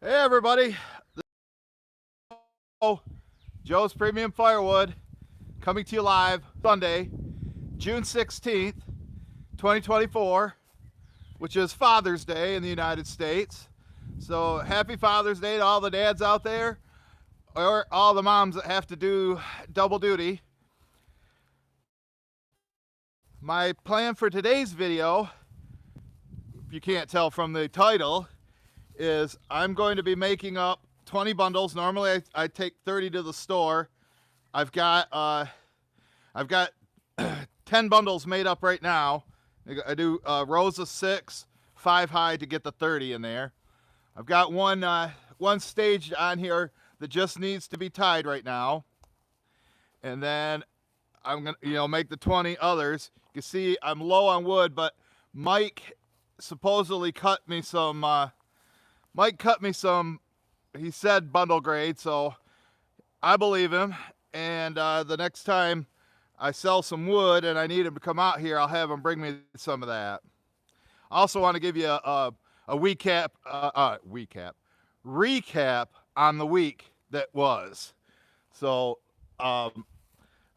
Hey everybody, Joe's Premium Firewood coming to you live Sunday, June 16th, 2024, which is Father's Day in the United States. So happy Father's Day to all the dads out there, or all the moms that have to do double duty. My plan for today's video, if you can't tell from the title, is I'm going to be making up 20 bundles. Normally I take 30 to the store. I've got 10 bundles made up right now. I do rows of 6, 5 high to get the 30 in there. I've got one staged on here that just needs to be tied right now, and then I'm gonna make the 20 others. You can see I'm low on wood, but Mike supposedly cut me some. He said bundle grade, so I believe him. And the next time I sell some wood and I need him to come out here, I'll have him bring me some of that. I also want to give you a recap on the week that was. So I'm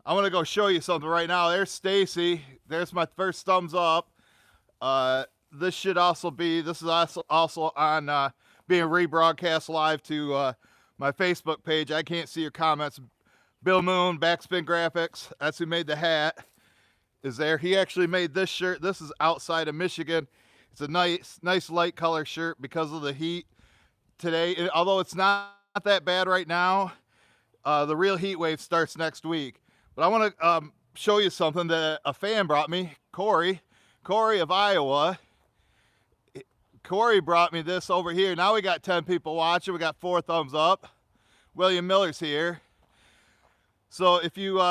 gonna go show you something right now. There's Stacy. There's my first thumbs up. This is also on being rebroadcast live to my Facebook page. I can't see your comments. Bill Moon, Backspin Graphics, that's who made the hat, is there. He actually made this shirt. This is outside of Michigan. It's a nice light color shirt because of the heat today. Although it's not that bad right now, the real heat wave starts next week. But I want to show you something that a fan brought me, Corey of Iowa. Corey brought me this over here. Now we got 10 people watching. We got 4 thumbs up. William Miller's here. So if you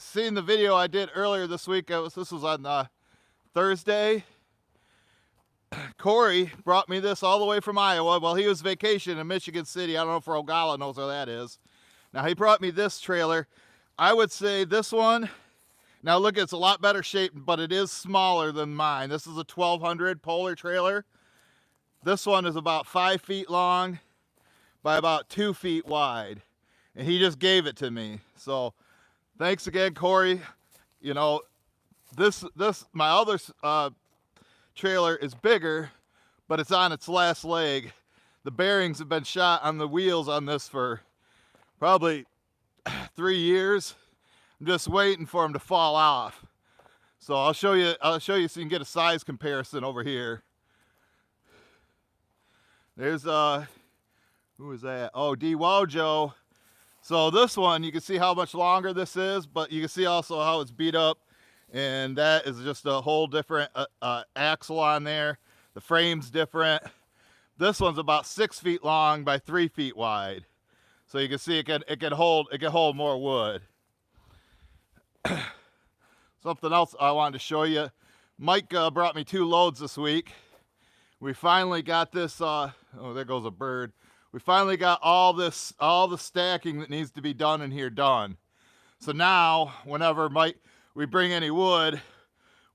seen the video I did earlier this week, this was on Thursday. Corey brought me this all the way from Iowa. Well, he was vacationing in Michigan City. I don't know if Ogala knows where that is. Now he brought me this trailer. I would say this one, now look, it's a lot better shape, but it is smaller than mine. This is a 1200 Polar trailer. This one is about 5 feet long by about 2 feet wide. And he just gave it to me. So thanks again, Corey. You know, my other trailer is bigger, but it's on its last leg. The bearings have been shot on the wheels on this for probably 3 years. I'm just waiting for them to fall off. So I'll show you so you can get a size comparison over here. There's who is that? Oh, D Wojo. So this one, you can see how much longer this is, but you can see also how it's beat up, and that is just a whole different axle on there. The frame's different. This one's about 6 feet long by 3 feet wide, so you can see it can hold more wood. Something else I wanted to show you. Mike brought me 2 loads this week. We finally got this. Oh, there goes a bird. We finally got all the stacking that needs to be done in here done. So now, whenever we bring any wood,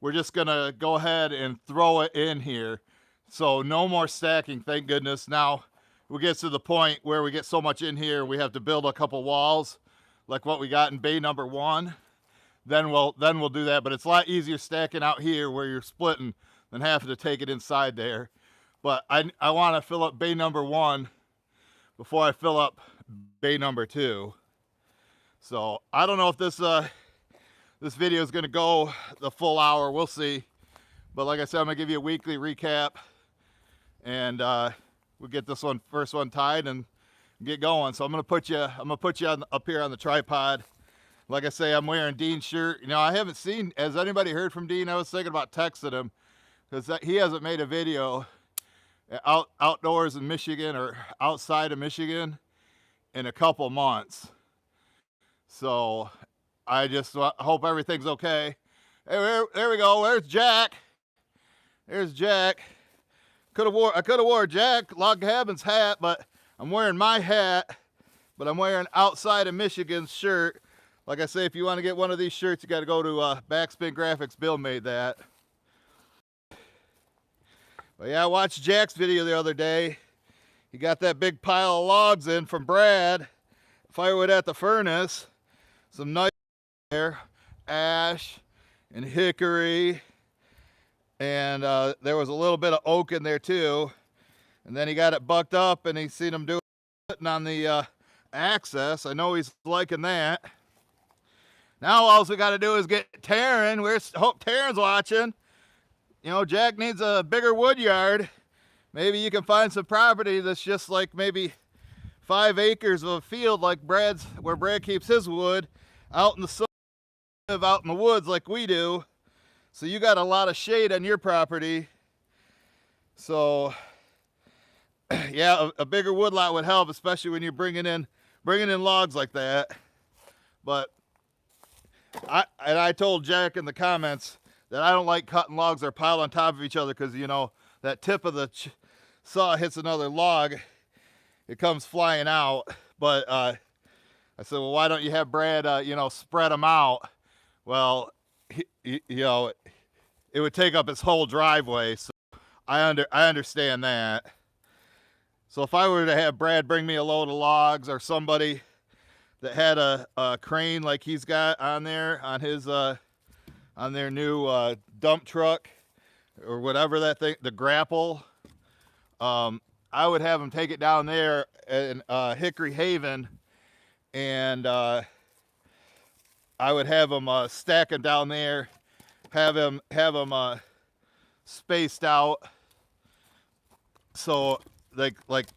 we're just gonna go ahead and throw it in here. So no more stacking, thank goodness. Now we get to the point where we get so much in here, we have to build a couple walls, like what we got in bay number 1. Then we'll do that. But it's a lot easier stacking out here where you're splitting than having to take it inside there. But I want to fill up bay number 1 before I fill up bay number 2. So I don't know if this video is going to go the full hour. We'll see. But like I said, I'm going to give you a weekly recap, and we'll get this first one tied and get going. So I'm going to put you up here on the tripod. Like I say, I'm wearing Dean's shirt. You know, I haven't seen. Has anybody heard from Dean? I was thinking about texting him because he hasn't made a video outdoors in Michigan or outside of Michigan in a couple months. So I just hope everything's okay. Hey, there we go. There's Jack. There's Jack. I could have wore Jack Log Cabin's hat, but I'm wearing my hat. But I'm wearing outside of Michigan's shirt. Like I say, if you want to get one of these shirts, you got to go to Backspin Graphics. Bill made that. But yeah, I watched Jack's video the other day. he got that big pile of logs in from Brad. Firewood at the furnace. Some nice there, ash and hickory, and there was a little bit of oak in there too. And then he got it bucked up, and he seen him doing sitting on the access. I know he's liking that. Now all we got to do is get Taryn. Hope Taryn's watching. You know, Jack needs a bigger wood yard. Maybe you can find some property that's just like maybe 5 acres of a field like Brad's, where Brad keeps his wood, out in the sun, out in the woods like we do. So you got a lot of shade on your property. So yeah, a bigger wood lot would help, especially when you're bringing in logs like that. But I told Jack in the comments that I don't like cutting logs that are piled on top of each other, because, you know, that tip of the saw hits another log, it comes flying out. But I said, well, why don't you have Brad, you know, spread them out? Well, you know, it would take up his whole driveway. So I understand that. So if I were to have Brad bring me a load of logs, or somebody that had a crane like he's got on there on his on their new dump truck or whatever that thing, the grapple, I would have him take it down there in Hickory Haven, and I would have him stack it down there, have him spaced out, so like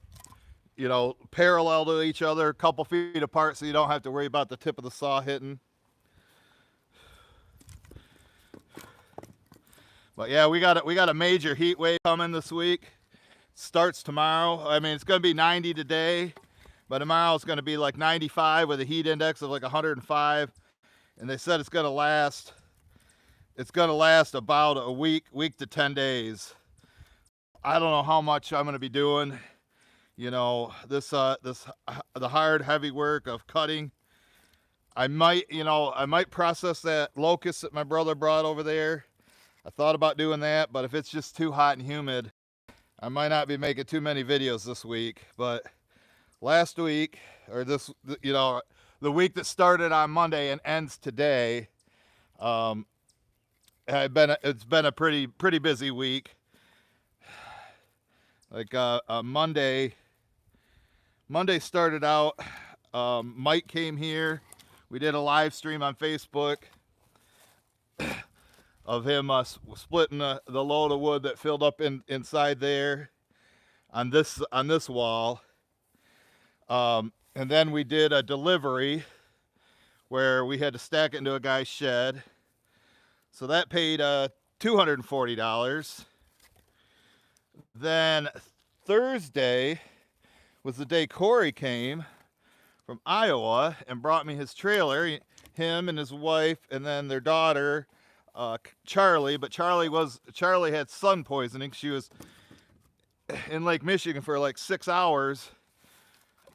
you know, parallel to each other, a couple feet apart, so you don't have to worry about the tip of the saw hitting. But yeah, we got a major heat wave coming this week. Starts tomorrow. I mean, it's going to be 90 today, but tomorrow it's going to be like 95 with a heat index of like 105. And they said it's going to last about a week to 10 days. I don't know how much I'm going to be doing. You know, the hard, heavy work of cutting. I might process that locust that my brother brought over there. I thought about doing that, but if it's just too hot and humid, I might not be making too many videos this week. But last week, or this, you know, the week that started on Monday and ends today, it's been a pretty busy week. Like Monday started out, Mike came here. We did a live stream on Facebook of him splitting the load of wood that filled up inside there on this wall. And then we did a delivery where we had to stack it into a guy's shed. So that paid $240. Then Thursday was the day Corey came from Iowa and brought me his trailer. Him and his wife, and then their daughter, Charlie. But Charlie had sun poisoning. She was in Lake Michigan for like 6 hours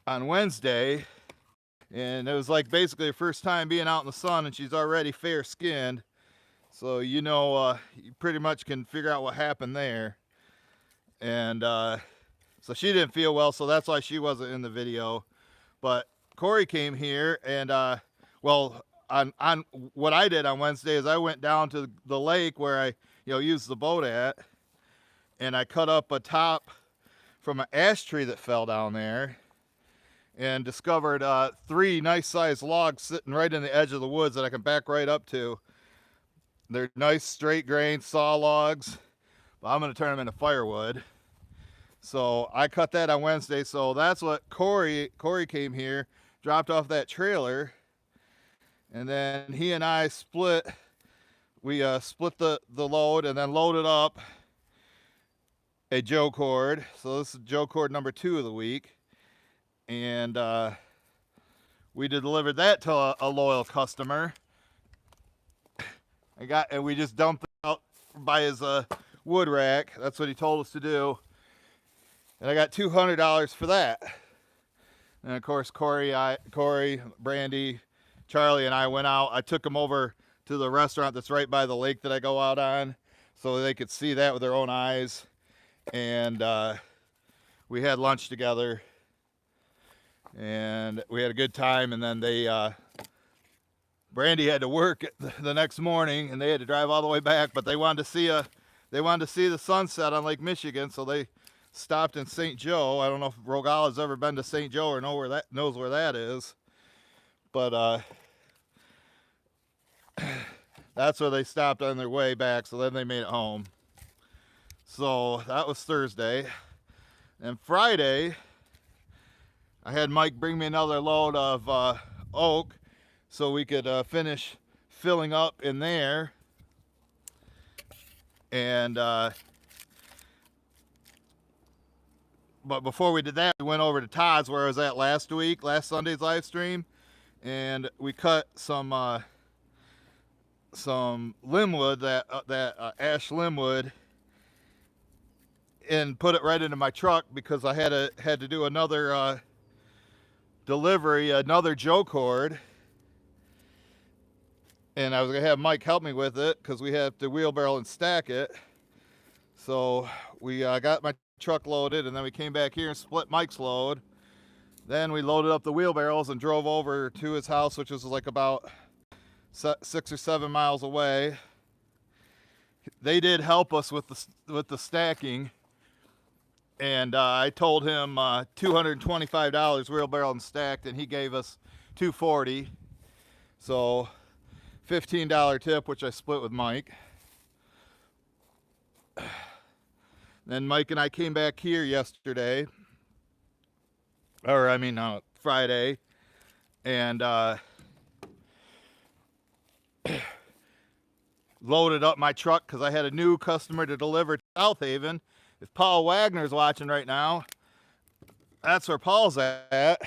on Wednesday, and it was like basically her first time being out in the sun, and she's already fair skinned. So, you know, you pretty much can figure out what happened there. And so she didn't feel well, so that's why she wasn't in the video. But Corey came here, and well, on what I did on Wednesday is I went down to the lake where I, you know, used the boat at, and I cut up a top from an ash tree that fell down there, and discovered 3 nice sized logs sitting right in the edge of the woods that I can back right up to. They're nice straight grain saw logs, but I'm going to turn them into firewood. So I cut that on Wednesday. So that's what Corey came here, dropped off that trailer, and then he and I split. We split the load and then loaded up a Joe cord. So this is Joe cord number 2 of the week, and we delivered that to a loyal customer. And we just dumped it out by his wood rack. That's what he told us to do. And I got $200 for that. And of course, Corey, Brandy, Charlie, and I went out. I took them over to the restaurant that's right by the lake that I go out on, so they could see that with their own eyes. And we had lunch together, and we had a good time. And then Brandy had to work the next morning, and they had to drive all the way back. But they wanted to see the sunset on Lake Michigan, so they stopped in St. Joe. I don't know if Rogala's ever been to St. Joe or knows where that is, but that's where they stopped on their way back. So then they made it home. So that was Thursday. And Friday, I had Mike bring me another load of oak so we could finish filling up in there. And but before we did that, we went over to Todd's where I was at last Sunday's live stream, and we cut some limbwood, that ash limbwood, and put it right into my truck because I had to do another delivery, another Joe cord, and I was gonna have Mike help me with it because we have to wheelbarrow and stack it. So we got my truck loaded, and then we came back here and split Mike's load. Then we loaded up the wheelbarrows and drove over to his house, which was like about 6 or 7 miles away. They did help us with the stacking, and I told him $225 wheelbarrow and stacked, and he gave us $240. So $15 tip, which I split with Mike. Then Mike and I came back here yesterday, Friday, and loaded up my truck because I had a new customer to deliver to South Haven. If Paul Wagner's watching right now, that's where Paul's at.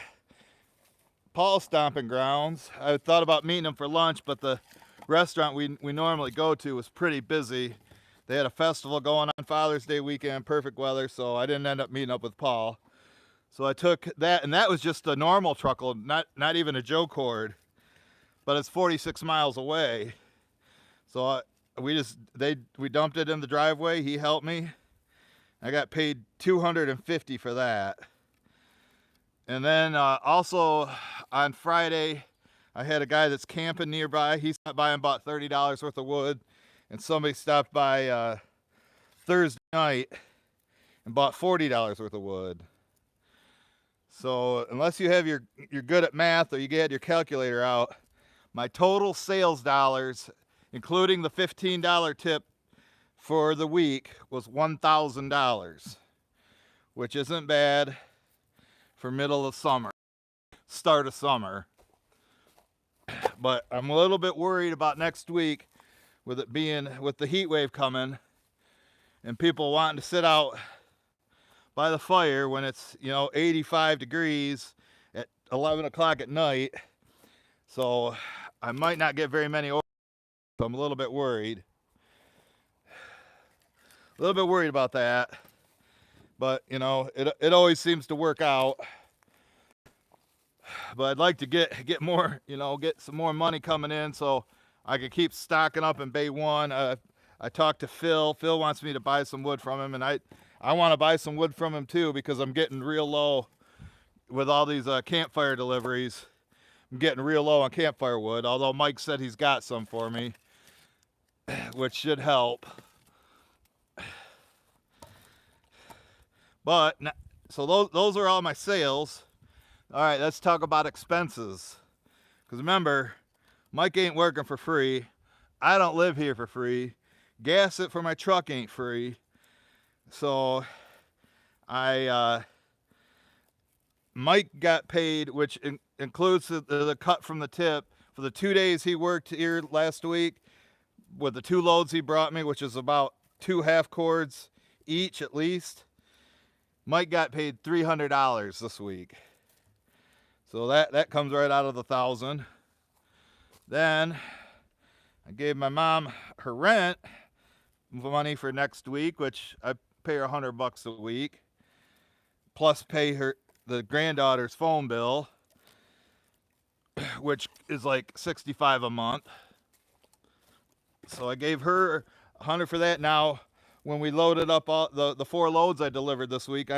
Paul's stomping grounds. I thought about meeting him for lunch, but the restaurant we normally go to was pretty busy. They had a festival going on Father's Day weekend, perfect weather, so I didn't end up meeting up with Paul. So I took that, and that was just a normal truckload, not even a Joe cord, but it's 46 miles away. So we dumped it in the driveway. He helped me. I got paid $250 for that. And then also on Friday, I had a guy that's camping nearby. He stopped by and bought $30 worth of wood. And somebody stopped by Thursday night and bought $40 worth of wood. So unless you're good at math or you get your calculator out, my total sales dollars, including the $15 tip for the week, was $1,000, which isn't bad for middle of summer, start of summer. But I'm a little bit worried about next week with the heat wave coming and people wanting to sit out by the fire when it's 85 degrees at 11 o'clock at night. So I might not get very many orders, so I'm a little bit worried about that. But it always seems to work out. But I'd like to get more, get some more money coming in so I could keep stocking up in Bay 1. I talked to Phil. Phil wants me to buy some wood from him, and I want to buy some wood from him too because I'm getting real low with all these campfire deliveries. I'm getting real low on campfire wood, although Mike said he's got some for me, which should help. But so those are all my sales. All right, let's talk about expenses. Because remember, Mike ain't working for free. I don't live here for free. Gas it for my truck ain't free. So Mike got paid, which includes the cut from the tip for the 2 days he worked here last week with the 2 loads he brought me, which is about 2 half cords each at least. Mike got paid $300 this week. So that comes right out of the 1,000. Then I gave my mom her rent money for next week, which I pay her $100 a week, plus pay her the granddaughter's phone bill, which is like $65 a month. So I gave her $100 for that. Now, when we loaded up all the 4 loads I delivered this week,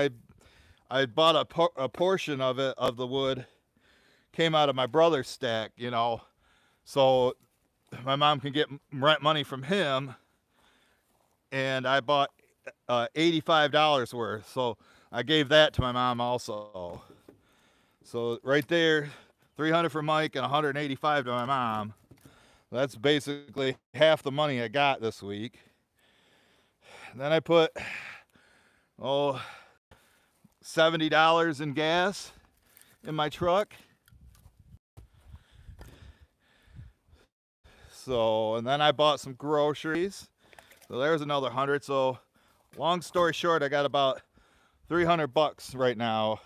I bought a portion of it, of the wood, came out of my brother's stack, you know, so my mom can get rent money from him. And I bought $85 worth, so I gave that to my mom also. So right there, 300 for Mike and 185 to my mom. That's basically half the money I got this week. And then I put $70 in gas in my truck. So, and then I bought some groceries. So there's another 100. So long story short, I got about 300 bucks right now.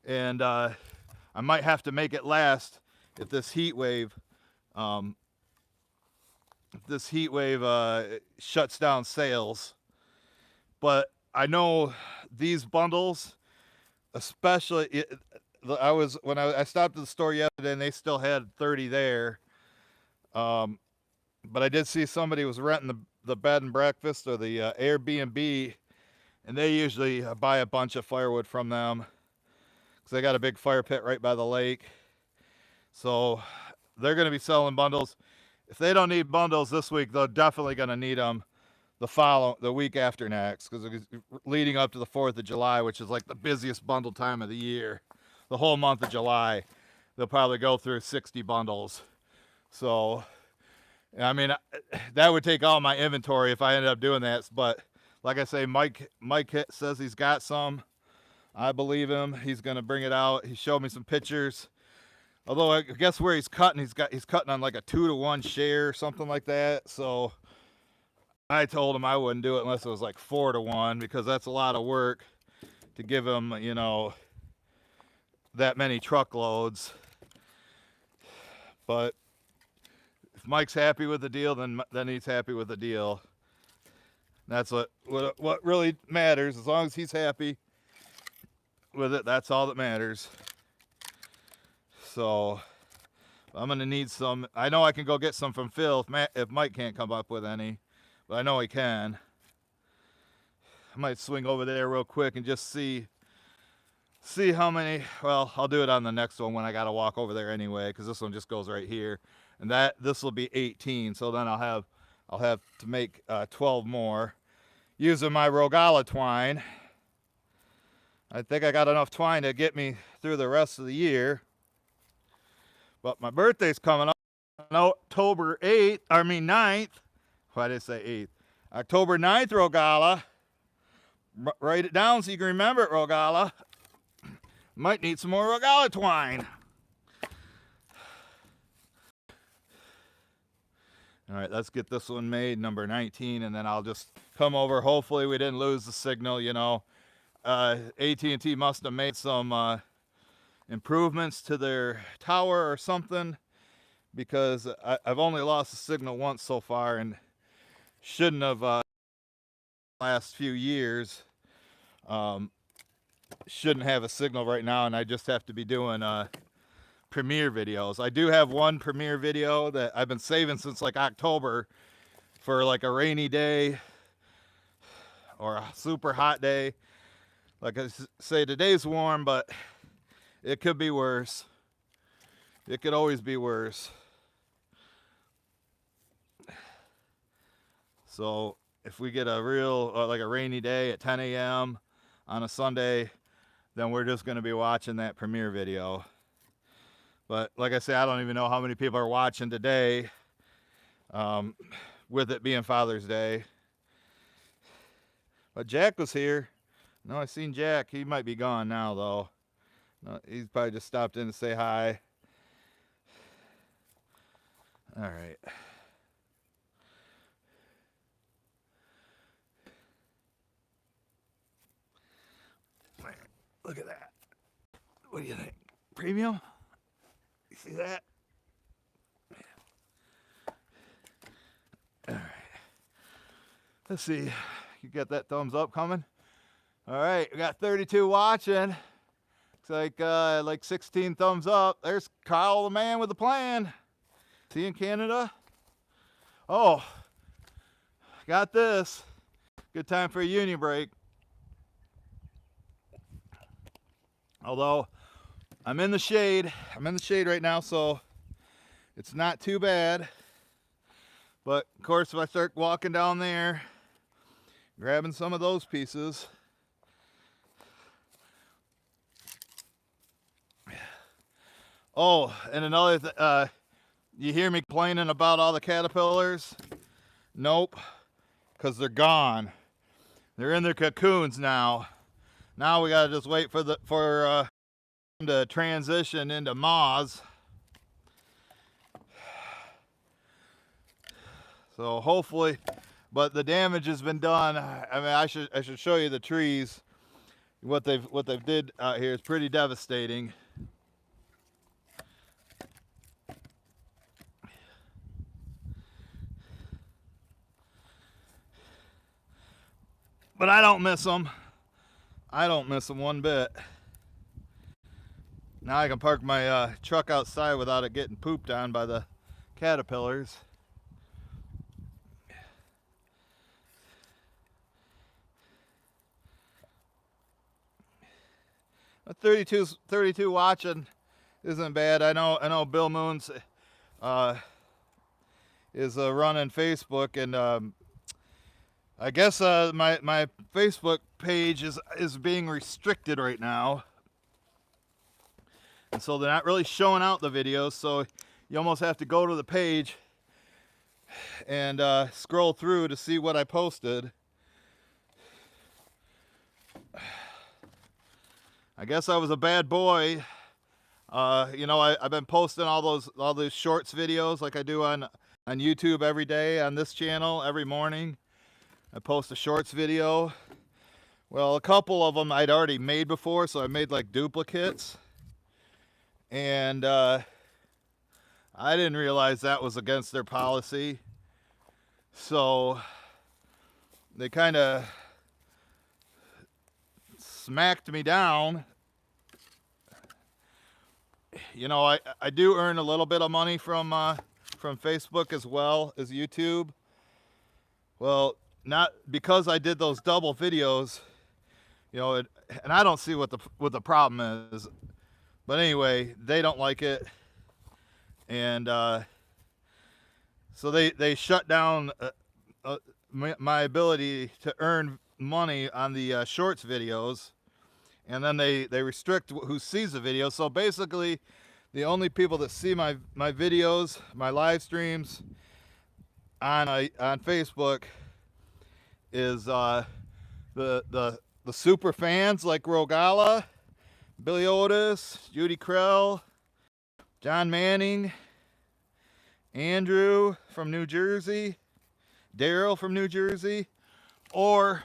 And I might have to make it last if this heat wave shuts down sales. But I know these bundles, especially when I stopped at the store yesterday and they still had 30 there. But I did see somebody was renting the bed and breakfast or the Airbnb, and they usually buy a bunch of firewood from them because they got a big fire pit right by the lake. So they're going to be selling bundles. If they don't need bundles this week, they're definitely going to need them the week after next, because it's leading up to the 4th of July, which is like the busiest bundle time of the year. The whole month of July, they'll probably go through 60 bundles. So, I mean, that would take all my inventory if I ended up doing that. But like I say, Mike says he's got some. I believe him. He's going to bring it out. He showed me some pictures. Although I guess where he's cutting, he's cutting on like a 2-to-1 share or something like that. So I told him I wouldn't do it unless it was like 4-to-1, because that's a lot of work to give him, you know, that many truckloads. But if Mike's happy with the deal, then he's happy with the deal. That's what really matters. As long as he's happy with it, that's all that matters. So I'm gonna need some. I know I can go get some from Phil if Mike can't come up with any, but I know he can. I might swing over there real quick and just see how many. Well, I'll do it on the next one when I gotta walk over there anyway, because this one just goes right here, and this will be 18. So then I'll have to make 12 more using my Rogala twine. I think I got enough twine to get me through the rest of the year. But my birthday's coming up on October 9th. Why did I say 8th? October 9th, Rogala. Write it down so you can remember it, Rogala. Might need some more Rogala twine. All right, let's get this one made, number 19, and then I'll just come over. Hopefully we didn't lose the signal, you know. AT&T must have made some improvements to their tower or something, because I've only lost the signal once so far, and shouldn't have last few years. Shouldn't have a signal right now, and I just have to be doing premiere videos. I do have one premiere video that I've been saving since like October for like a rainy day or a super hot day. Like I say, today's warm, but it could be worse. It could always be worse. So if we get a real, like a rainy day at 10 a.m. on a Sunday, then we're just going to be watching that premiere video. But like I say, I don't even know how many people are watching today, with it being Father's Day. But Jack was here. No, I seen Jack. He might be gone now, though. No, he's probably just stopped in to say hi. All right. Look at that. What do you think? Premium? You see that? All right. Let's see. You got that thumbs up coming? All right, we got 32 watching. Looks like 16 thumbs up. There's Kyle, the man with the plan. Is he in Canada? Oh, got this. Good time for a uni break. Although I'm in the shade. I'm in the shade right now, so it's not too bad. But of course, if I start walking down there, grabbing some of those pieces. Oh, and another you hear me complaining about all the caterpillars? Nope, because they're gone. They're in their cocoons now. Now we gotta just wait for them to transition into moths. So hopefully, but the damage has been done. I mean, I should show you the trees. What they've did out here is pretty devastating. But I don't miss them. I don't miss them one bit. Now I can park my truck outside without it getting pooped on by the caterpillars. A 32 watching isn't bad. I know Bill Moons is running Facebook, and I guess my Facebook page is being restricted right now, and so they're not really showing out the videos. So you almost have to go to the page and scroll through to see what I posted. I guess I was a bad boy. You know, I've been posting all those shorts videos like I do on YouTube every day on this channel every morning. I post a shorts video. Well, a couple of them I'd already made before, so I made like duplicates. And I didn't realize that was against their policy. So they kind of smacked me down. You know, I do earn a little bit of money from Facebook as well as YouTube. Well, not because I did those double videos, you know, and I don't see what the problem is. But anyway, they don't like it, and so they shut down my ability to earn money on the shorts videos, and then they restrict who sees the video. So basically, the only people that see my videos, my live streams on Facebook is the super fans like Rogala, Billy Otis, Judy Krell, John Manning, Andrew from New Jersey, Daryl from New Jersey, or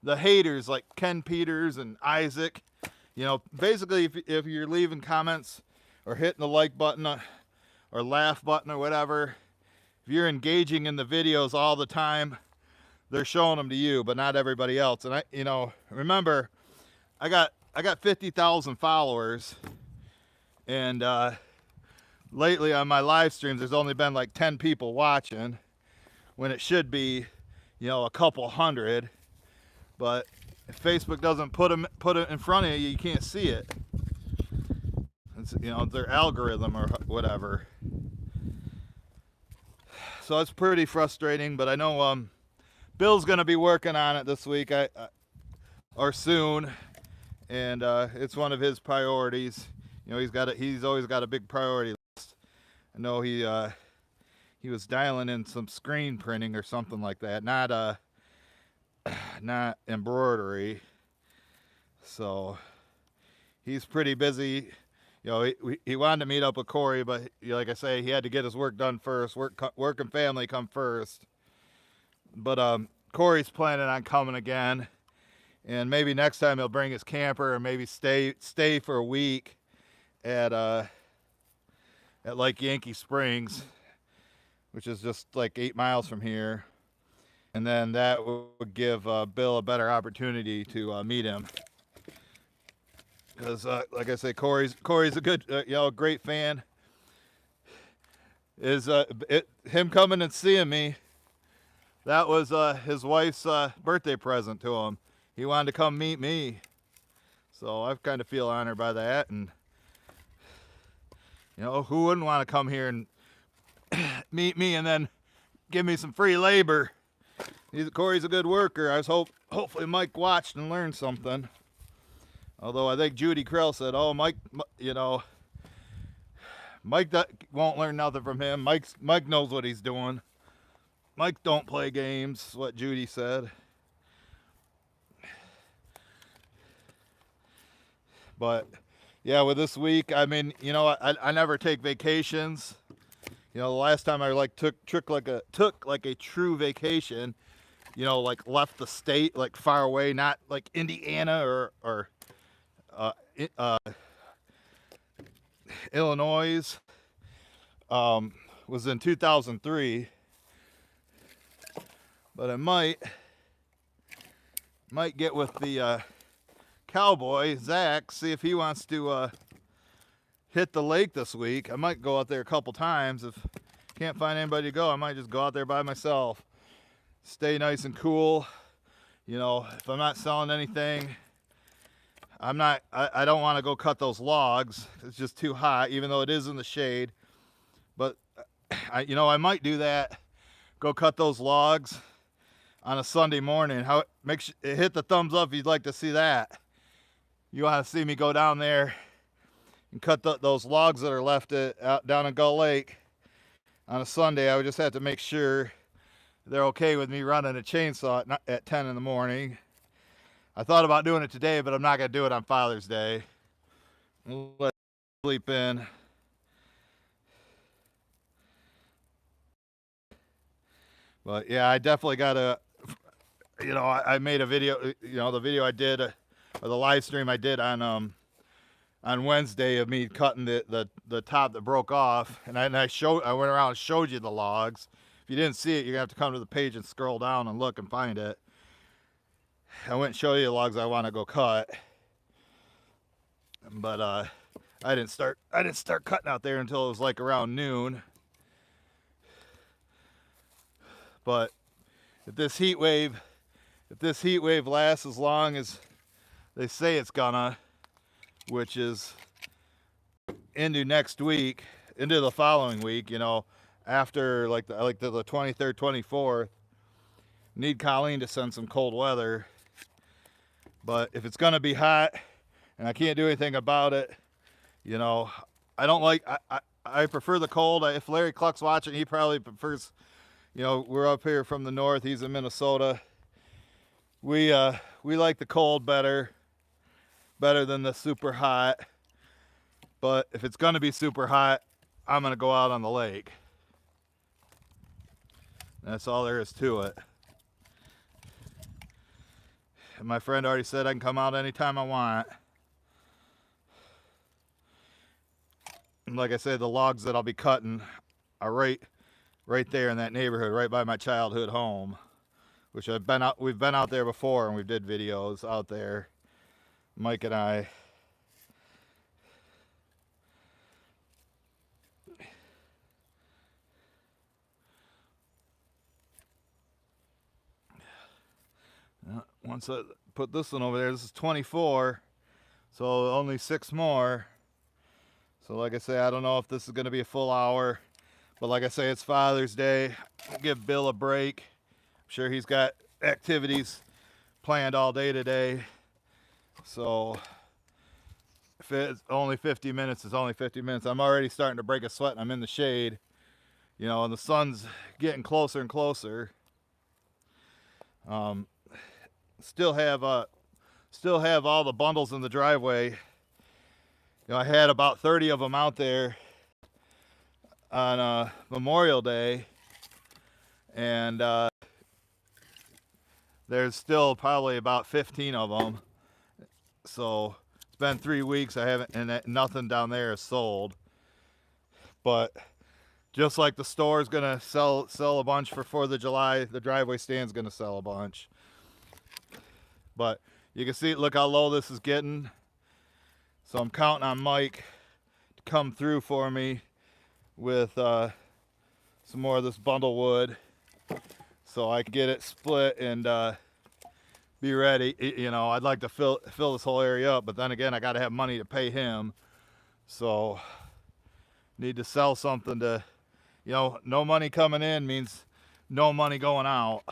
the haters like Ken Peters and Isaac. You know, basically if you're leaving comments or hitting the like button or laugh button or whatever, if you're engaging in the videos all the time, they're showing them to you, but not everybody else. And you know, remember, I got 50,000 followers, and lately on my live streams, there's only been like 10 people watching, when it should be, you know, a couple hundred. But if Facebook doesn't put it in front of you, you can't see it. It's, you know, their algorithm or whatever. So it's pretty frustrating, but I know Bill's gonna be working on it this week, or soon, and it's one of his priorities. You know, he's always got a big priority list. I know he was dialing in some screen printing or something like that, not embroidery. So he's pretty busy. You know, he wanted to meet up with Corey, but you know, like I say, he had to get his work done first. Work and family come first. But Corey's planning on coming again, and maybe next time he'll bring his camper and maybe stay for a week at like Yankee Springs, which is just like 8 miles from here, and then that would give Bill a better opportunity to meet him. Because like I say, Corey's a good, you know, great fan. Him coming and seeing me, that was his wife's birthday present to him. He wanted to come meet me. So I kind of feel honored by that, and you know, who wouldn't want to come here and meet me and then give me some free labor? Corey's a good worker. I was hopefully Mike watched and learned something. Although I think Judy Krell said, "Oh, Mike, you know, Mike won't learn nothing from him. Mike knows what he's doing. Mike don't play games." What Judy said. But yeah, with this week, I mean, you know, I never take vacations. You know, the last time I like took like a true vacation, you know, like left the state, like far away, not like Indiana or Illinois, was in 2003. But I might get with the cowboy Zach, see if he wants to hit the lake this week. I might go out there a couple times. If can't find anybody to go, I might just go out there by myself. Stay nice and cool. You know, if I'm not selling anything, I don't want to go cut those logs. It's just too hot, even though it is in the shade. But you know, I might do that. Go cut those logs on a Sunday morning. Hit the thumbs up if you'd like to see that. You want to see me go down there and cut those logs that are left out down in Gull Lake on a Sunday. I would just have to make sure they're okay with me running a chainsaw at 10 in the morning. I thought about doing it today, but I'm not going to do it on Father's Day. Let sleep in. But yeah, I definitely got to, you know, I made a video, you know, the video I did, or the live stream I did on Wednesday of me cutting the top that broke off, and I went around and showed you the logs. If you didn't see it, you're gonna have to come to the page and scroll down and look and find it. I went and show you the logs I want to go cut, but I didn't start cutting out there until it was like around noon. But if this heat wave lasts as long as they say it's gonna, which is into next week, into the following week, you know, after like the 23rd, 24th, need Colleen to send some cold weather. But if it's gonna be hot and I can't do anything about it, you know, I prefer the cold. If Larry Cluck's watching, he probably prefers, you know, we're up here from the north, he's in Minnesota. We like the cold better than the super hot. But if it's gonna be super hot, I'm gonna go out on the lake. That's all there is to it. And my friend already said I can come out anytime I want. And like I said, the logs that I'll be cutting are right there in that neighborhood, right by my childhood home, which we've been out there before, and we did videos out there, Mike and I. Once I put this one over there, this is 24, so only 6 more. So like I say, I don't know if this is going to be a full hour, but like I say, it's Father's Day. I'll give Bill a break. I'm sure he's got activities planned all day today. So if it's only 50 minutes, it's only 50 minutes. I'm already starting to break a sweat and I'm in the shade, you know, and the sun's getting closer and closer. Still have all the bundles in the driveway. You know, I had about 30 of them out there on Memorial Day, and there's still probably about 15 of them. So it's been 3 weeks. I haven't, and nothing down there is sold. But just like the store is gonna sell a bunch for 4th of July, the driveway stand's gonna sell a bunch. But you can see, look how low this is getting. So I'm counting on Mike to come through for me with some more of this bundle wood, so I can get it split and be ready. You know, I'd like to fill this whole area up, but then again, I got to have money to pay him. So need to sell something to, you know, no money coming in means no money going out.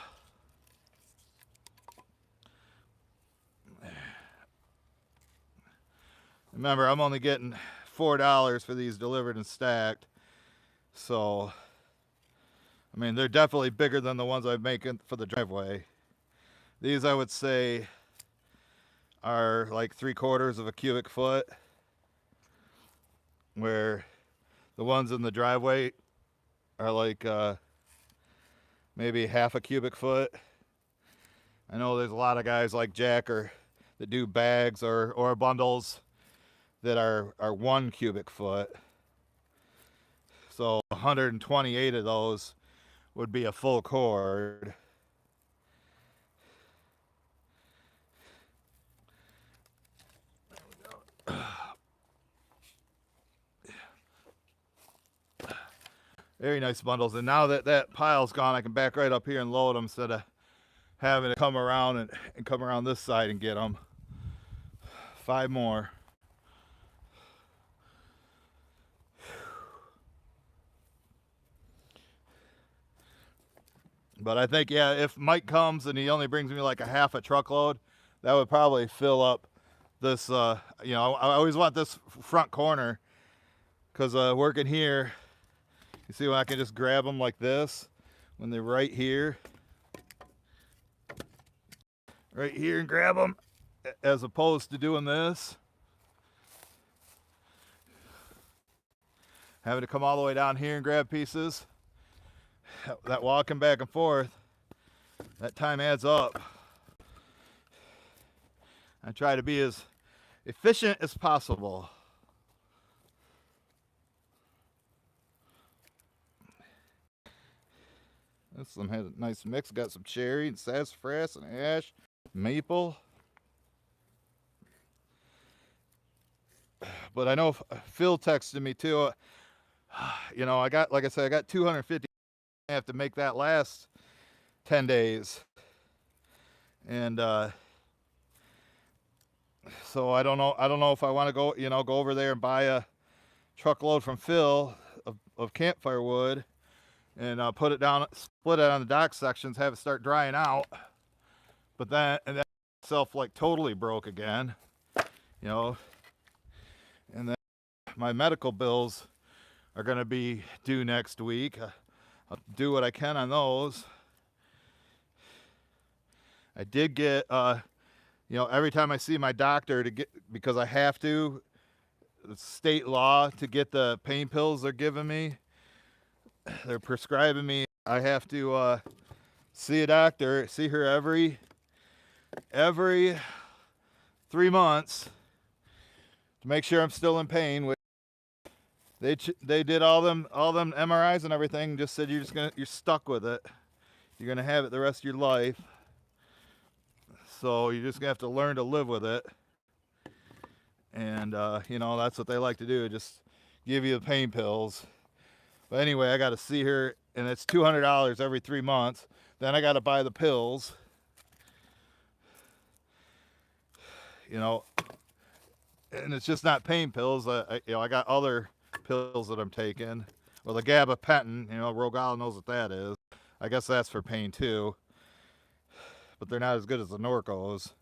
Remember, I'm only getting $4 for these delivered and stacked. So, I mean, they're definitely bigger than the ones I'm making for the driveway. These, I would say, are like 3/4 of a cubic foot, where the ones in the driveway are like maybe half a cubic foot. I know there's a lot of guys like Jack that do bags or bundles that are 1 cubic foot. So 128 of those would be a full cord. Very nice bundles. And now that that pile's gone, I can back right up here and load them instead of having to come around and come around this side and get them. 5 more. But I think, yeah, if Mike comes and he only brings me like a half a truckload, that would probably fill up this, you know, I always want this front corner, because working here, you see when I can just grab them like this, when they're right here and grab them, as opposed to doing this, having to come all the way down here and grab pieces. That walking back and forth, that time adds up. I try to be as efficient as possible. This one has a nice mix. Got some cherry and sassafras and ash, maple. But I know Phil texted me too. You know, I got, like I said, I got 250. I have to make that last 10 days. And so I don't know if I want to go, you know, go over there and buy a truckload from Phil of campfire wood and put it down, split it on the dock sections, have it start drying out. But then, and then itself like totally broke again, you know. And then my medical bills are going to be due next week. I'll do what I can on those. I did get, you know, every time I see my doctor to get, because I have to, it's state law to get the pain pills they're giving me. They're prescribing me. I have to see a doctor, see her every 3 months to make sure I'm still in pain. They did all them MRIs and everything. Just said you're stuck with it. You're gonna have it the rest of your life. So you're just gonna have to learn to live with it. And you know, that's what they like to do, just give you the pain pills. But anyway, I got to see her, and it's $200 every 3 months. Then I got to buy the pills. You know, and it's just not pain pills. You know, I got other pills that I'm taking. Well, the gabapentin, you know, Rogal knows what that is. I guess that's for pain too. But they're not as good as the Norcos.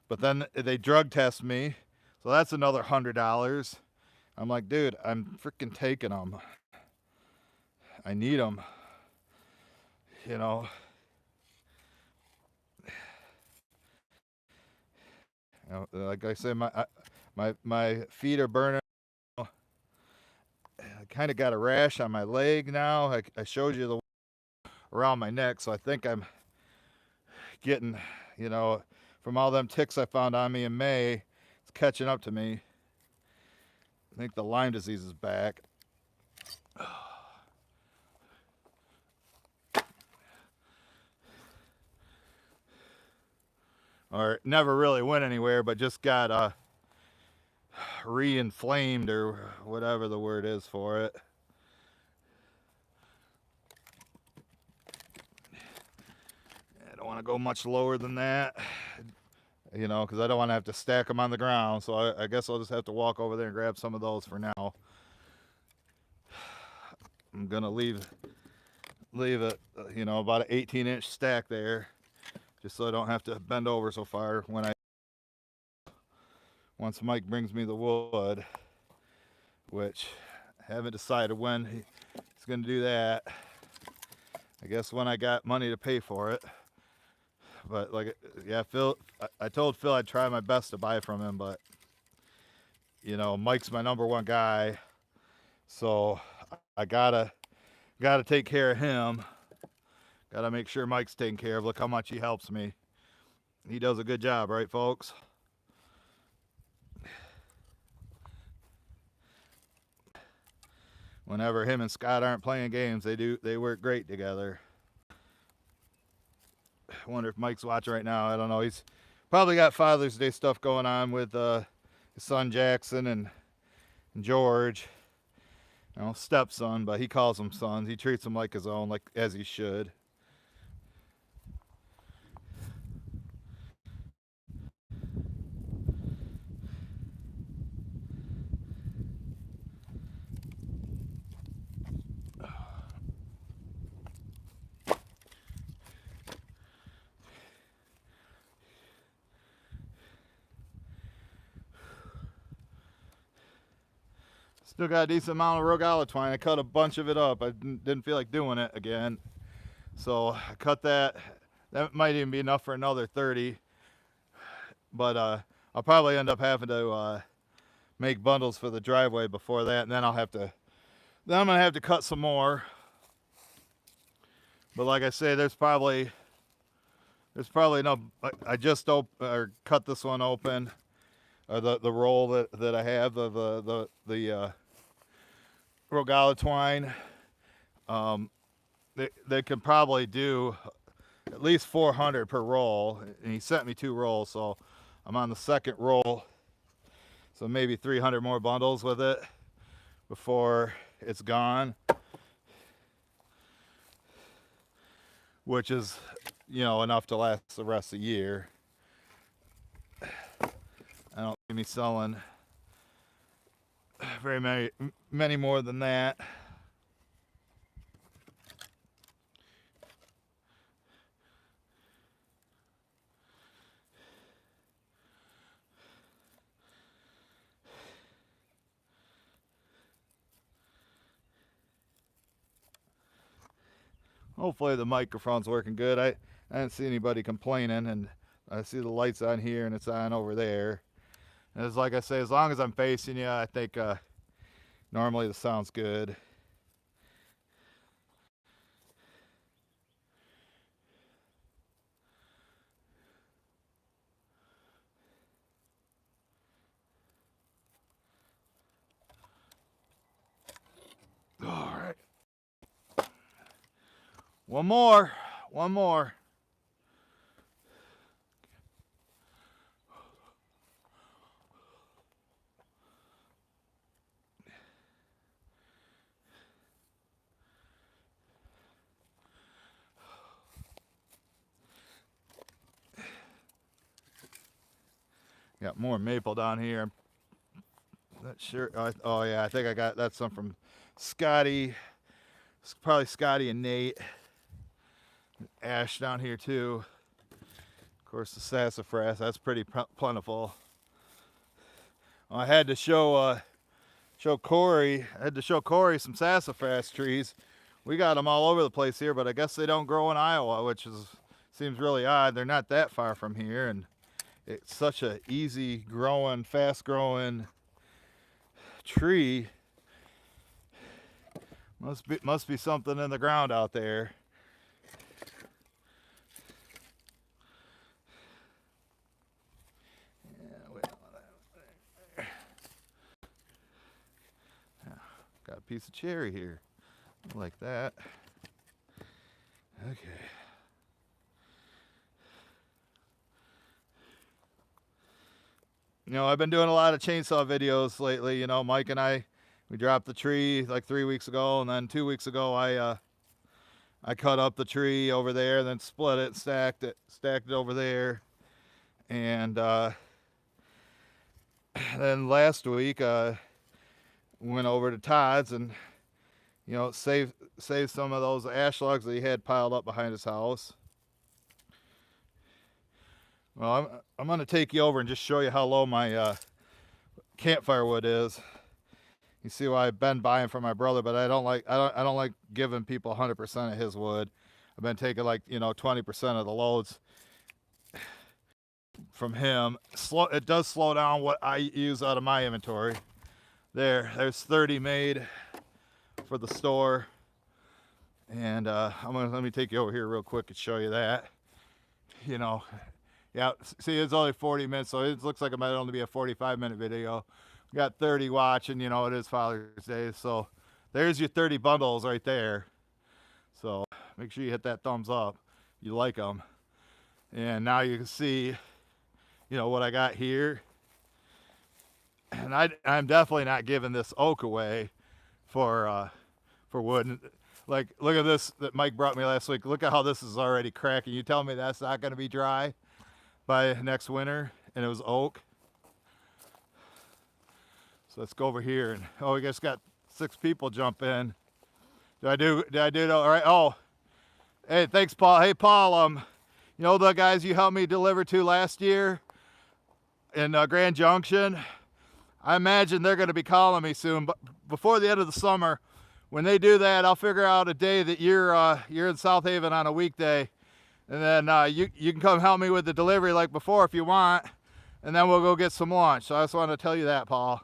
But then they drug test me, so that's another $100. I'm like, dude, I'm freaking taking them. I need them. You know. You know, like I said, my feet are burning. I kind of got a rash on my leg now. I showed you the around my neck, so I think I'm getting, you know, from all them ticks I found on me in May, it's catching up to me. I think the Lyme disease is back. Or it never really went anywhere, but just got re-inflamed, or whatever the word is for it. I don't want to go much lower than that, you know, because I don't want to have to stack them on the ground. So I guess I'll just have to walk over there and grab some of those for now. I'm gonna leave it, you know, about an 18-inch stack there, just so I don't have to bend over so far once Mike brings me the wood, which I haven't decided when he's gonna do that. I guess when I got money to pay for it. But like, yeah, Phil, I told Phil I'd try my best to buy from him, but you know, Mike's my #1 guy, so I gotta take care of him. Gotta make sure Mike's taken care of. Look how much he helps me. He does a good job, right, folks? Whenever him and Scott aren't playing games, they work great together. I wonder if Mike's watching right now. I don't know. He's probably got Father's Day stuff going on with his son Jackson and George. You know, stepson, but he calls them sons. He treats them like his own, like as he should. Still got a decent amount of Rogala twine. I cut a bunch of it up. I didn't feel like doing it again. So I cut that. That might even be enough for another 30. But I'll probably end up having to make bundles for the driveway before that. And then I'm going to have to cut some more. But like I say, there's probably no, I just cut this one open. The roll that I have of the Rogala twine. They can probably do at least 400 per roll, and he sent me 2 rolls, so I'm on the second roll. So maybe 300 more bundles with it before it's gone, which is, you know, enough to last the rest of the year. I don't see me selling very many more than that. Hopefully the microphone's working good. I didn't see anybody complaining, and I see the lights on here and it's on over there. And it's like I say, as long as I'm facing you, I think normally the sound's good. All right. One more. Got more maple down here. I'm not sure. Oh yeah, I think I got that's some from Scotty. It's probably Scotty and Nate. Ash down here too. Of course, the sassafras. That's pretty plentiful. I had to show Corey. I had to show Corey some sassafras trees. We got them all over the place here, but I guess they don't grow in Iowa, which seems really odd. They're not that far from here, and it's such a easy growing, fast growing tree. Must be something in the ground out there. Got a piece of cherry here, like that. Okay. You know, I've been doing a lot of chainsaw videos lately. You know, Mike and I, we dropped the tree like 3 weeks ago, and then 2 weeks ago I cut up the tree over there, then split it, stacked it over there. And then last week, went over to Todd's and, you know, saved some of those ash logs that he had piled up behind his house. Well, I'm going to take you over and just show you how low my campfire wood is. You see why I've been buying from my brother, but I don't like giving people 100% of his wood. I've been taking, like, you know, 20% of the loads from him. It does slow down what I use out of my inventory. There's 30 made for the store, and let me take you over here real quick and show you that. You know, yeah, see, it's only 40 minutes, so it looks like it might only be a 45-minute video. We got 30 watching. You know, it is Father's Day, so there's your 30 bundles right there. So make sure you hit that thumbs up. You like them. And now you can see, you know, what I got here. And I'm definitely not giving this oak away for wood. Like, look at this that Mike brought me last week. Look at how this is already cracking. You tell me that's not going to be dry by next winter, and it was oak. So let's go over here, and we just got 6 people jump in. Did I do it all right? Oh, hey, thanks, Paul. Hey, Paul, you know the guys you helped me deliver to last year in Grand Junction? I imagine they're going to be calling me soon, but before the end of the summer, when they do that, I'll figure out a day that you're in South Haven on a weekday, and then you can come help me with the delivery like before if you want, and then we'll go get some lunch. So I just wanted to tell you that, Paul.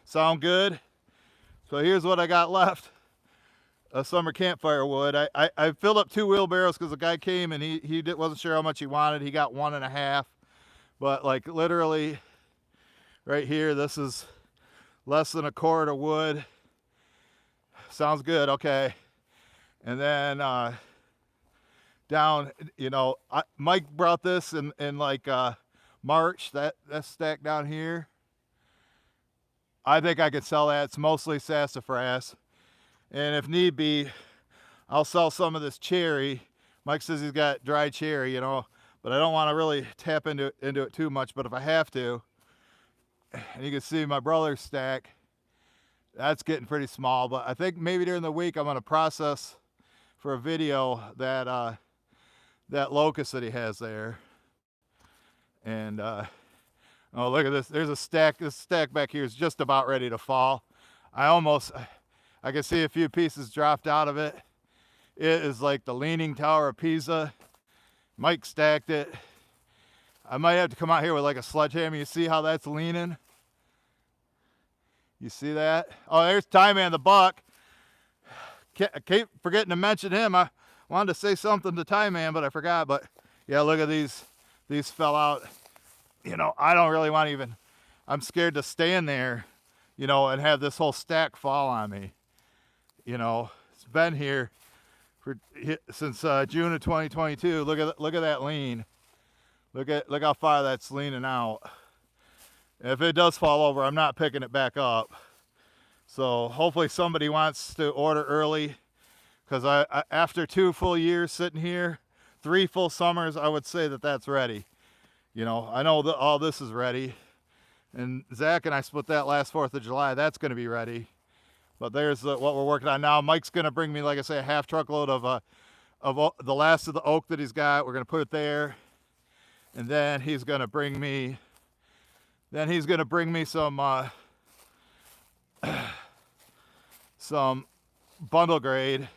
Sound good? So here's what I got left of summer campfire wood. I filled up 2 wheelbarrows because the guy came and he wasn't sure how much he wanted. He got 1.5, but like literally right here, this is less than a cord of wood. Sounds good. Okay. And then down, you know, Mike brought this in like March. That's stacked down here. I think I could sell that. It's mostly sassafras. And if need be, I'll sell some of this cherry. Mike says he's got dry cherry, you know, but I don't want to really tap into it too much. But if I have to, and you can see my brother's stack, that's getting pretty small. But I think maybe during the week I'm going to process for a video that that locust that he has there. And oh, look at this. There's a stack. This stack back here is just about ready to fall. I can see a few pieces dropped out of it. It is like the Leaning Tower of Pisa. Mike stacked it. I might have to come out here with like a sledgehammer. You see how that's leaning? You see that? Oh, there's Tie Man the Buck. I keep forgetting to mention him. I wanted to say something to Tie Man, but I forgot. But yeah, look at these. These fell out. You know, I don't really want to even, I'm scared to stand there, you know, and have this whole stack fall on me. You know, it's been here since June of 2022. Look at that lean. Look how far that's leaning out. If it does fall over, I'm not picking it back up. So hopefully somebody wants to order early, because I after 2 full years sitting here, 3 full summers, I would say that that's ready. You know, I know that all this is ready, and Zach and I split that last 4th of July. That's going to be ready. But there's what we're working on now. Mike's going to bring me, like I say, a half truckload of the last of the oak that he's got. We're going to put it there, and then he's going to bring me. Then he's going to bring me some bundle grade,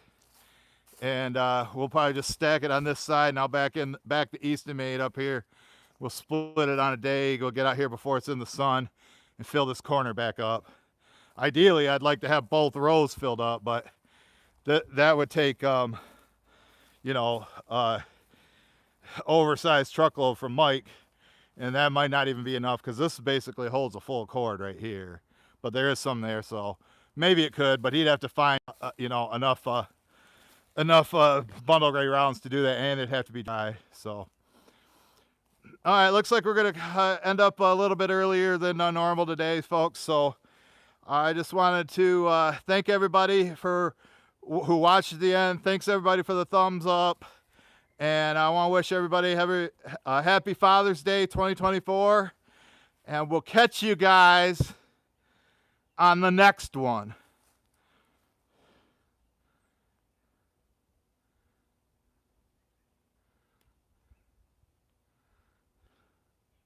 and we'll probably just stack it on this side. Now back to Easton Made up here. We'll split it on a day, go get out here before it's in the sun, and fill this corner back up. Ideally, I'd like to have both rows filled up, but that would take, you know, oversized truckload from Mike, and that might not even be enough, because this basically holds a full cord right here. But there is some there, so maybe it could, but he'd have to find, you know, enough bundle grade rounds to do that, and it'd have to be dry. So. All right, looks like we're going to end up a little bit earlier than normal today, folks. So I just wanted to thank everybody for who watched the end. Thanks everybody for the thumbs up. And I want to wish everybody a happy Father's Day 2024. And we'll catch you guys on the next one.